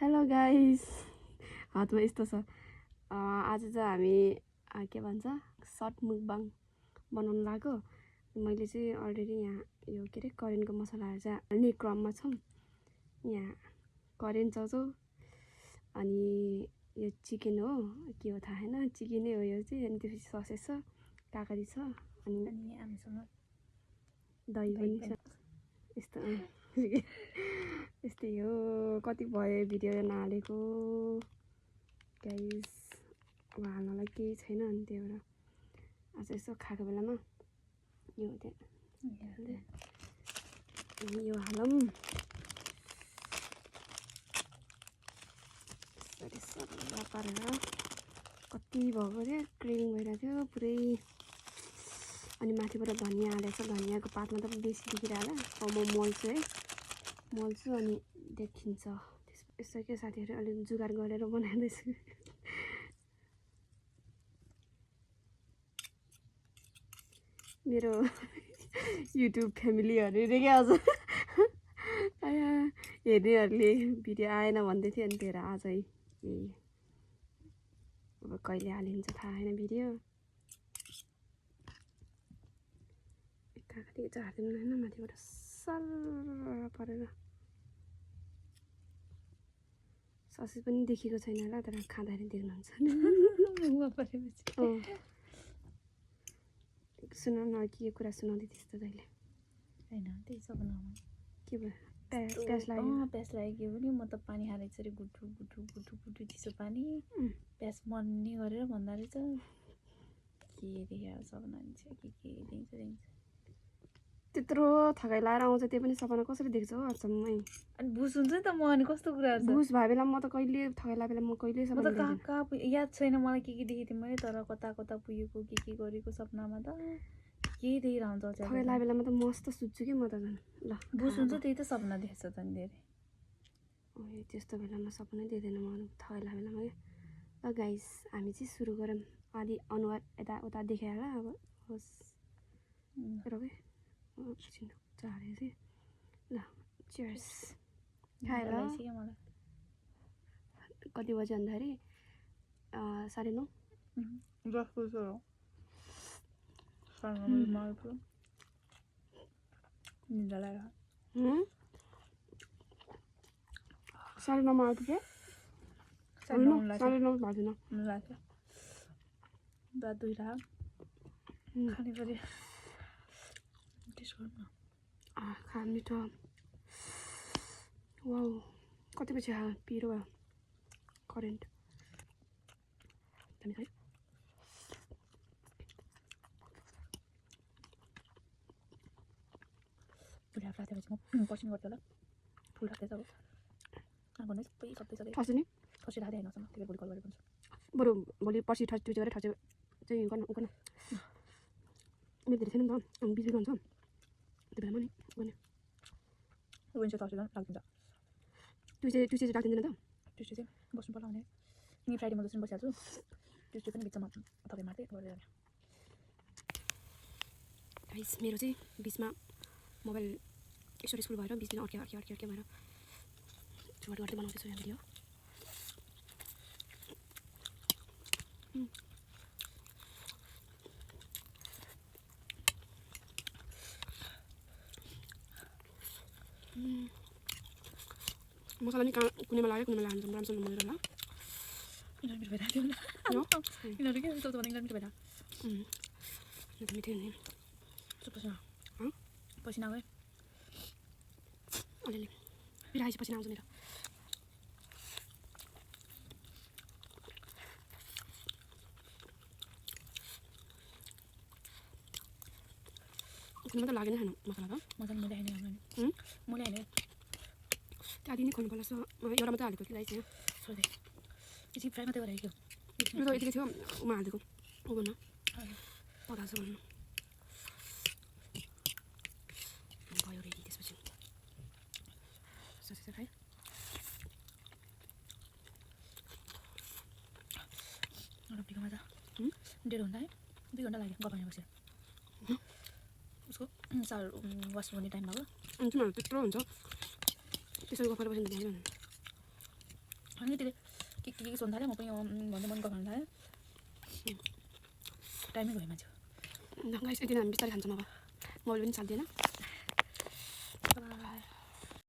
Hello guys, हातमा यस्तो छ। आज चाहिँ हामी के भन्छ सर्ट मुकबाङ बनाउन लाग्यो। मैले चाहिँ अलरेडी यहाँ यो के अरे करेन्टको मसलाहरू चाहिँ हाल्ने क्रममा छौँ। यहाँ करेन्ट चलाउँछौँ अनि यो चिकन हो, के हो थाहा छैन, चिकनै हो यो चाहिँ। अनि त्यसपछि ससेज छ, काकडी छ अनि हामीसँग दही पनि छ। यस्तो यस्तै हो। कति भयो भिडियो नहालेको गाइस, अब हाल्नलाई केही छैन। अनि त्यही भएर आज यसो खाएको बेलामा यो यो हालौँ। सबै पारेर कति भएको थियो, क्रेभिङ भइरहेको थियो पुरै। अनि माथिबाट धनियाँ हालेको छ, धनियाँको पातमा त बेसी देखिरहेको होला। म मोल्छु है, मोल्छु अनि देखिन्छ। यसो के साथीहरू अलिक जुगाड गरेर बनाइँदैछु। मेरो युट्युब फ्यामिलीहरू हेरेँ क्या आज। हेर्नेहरूले भिडियो आएन भन्दै थियो। अनि त्यही भएर आज यही अब कहिले हालिन्छ थाहा छैन भिडियो। काकडी झारिदिनु होइन माथिबाट सर परेर। ससेज पनि देखेको छैन होला, तर खाँदाखेरि देख्नुहुन्छ। सुन न, के कुरा सुनाउँदै थिएँ त तैँले? हैन त्यही सपनामा के भयो? प्याज लाग्यो? प्याज लाग्यो भने म त पानी हालेको छु रे, गुटु गुटु गुटु गुटु चिसो पानी। प्याज मर्ने गरेर भन्दा रहेछ। के देखायो सपना चाहिँ, के दिन्छ। त्यत्रो थकाइ लाएर आउँछ, त्यो पनि सपना कसरी देख्छ हो अचम्मै। अनि भुस हुन्छ नि त म, अनि कस्तो कुरा छ। भुस भए बेला म त कहिले थकाइ लागे बेला म कहिले म सपना त कहाँ याद छैन मलाई के देखेको थिएँ मैले, तर कता कता पुगेको के गरेको सपनामा त के देखिरहन्छ। थकाइ लागे बेलामा त मस्त सुत्छु कि म त झन्। ल भुस हुन्छ, त्यही त सपना देख्छ त नि धेरै। त्यस्तो बेलामा सपनै देख्दैन म, थकाइ लागे बेलामा क्या। ल गाइस, हामी चाहिँ सुरु गरौँ। अलि अनुहार यताउता देखाएर अब होस् रोके एकछिन झारे चाहिँ। ल चियर्स। खाएर कति बज्यो भन्दाखेरि 9:30। 10 बज्यो। 9:30 निद्रा लाग्यो। 9:30 आइपुग्यो। 9:30 भएको लाग्यो। दाँत दुइटा खाने पऱ्यो। खा मिठो। वाउ, कति पछि पिरो भयो करेन्ट। फुल राख्दैछ म पर्सिन गर्थेँ होला। फुल राख्दैछ अब भन्नु सबै सबै ठस्यो नि, ठसी राख्दै होइन त्यही भोलि कल गरेर भन्छु। बरु भोलि पर्सि ट्युजडे गरेर ठस्यो चाहिँ गर्नु उक्न। मेरो धेरै छैन नि त, बिजी हुन्छ त्यो बेलामा नि गर्ने। वेन्सडे थर्सडे राखिदिन्छ। ट्युजडे राखिदिँदैन त। ट्युसडे चाहिँ बस्नु पर्ला भने नि, फ्राइडेमा जस्तो बसिहाल्छु। ट्युसडे पनि बिचमा तपाईँ मार्दै गरेर। गाइस, मेरो चाहिँ बिचमा मोबाइल स्टोरेज फुल भएर 20 दिन अर्के भएर जुगाड गर्दै बनाउँदैछु यहाँ भिडियो। मसला नि कुनैमा लाग्यो कुनैमा लाग्दैन, राम्रोसँग नमलेर ल। यिनीहरू मिठो भइरहेको थियो यिनीहरू के जस्तो भने मिठो भइरहेको। यो त मिठै हुने। पसिना गयो अलिअलि बिराएपछि पसिना आउँछ मेरो। कुनै त लागेन छैन मसला त। मजाले मैले हाने मैले हाने त्यहाँदेखि नै खुल्नु पर्ला। एउटा मात्रै हालेको कि गाइस यहाँ सोधेँ एकछिन फ्राई मात्रै गरेको यो त यतिकै थियो उमा हालिदिएको ओभनमा पकाएको छ भन्नु भयो रेडी। त्यसपछि ससेज खाएँ। रोटीकोमा त 1.5 घन्टा है 2 घन्टा लाग्यो गफामा बसेर। उसको साल वास हुने टाइम लाग्यो। त्यत्रो हुन्छ त्यसरी गफाएर बस्नु बित्तिकै के सोध्नु थाल्यो म पनि भन्दै मन गफाल्नु थाल्यो टाइमै गयो मान्छे गाइस यति हामी बिस्तारै खान्छौँ अब मोबाइल पनि चल्दैन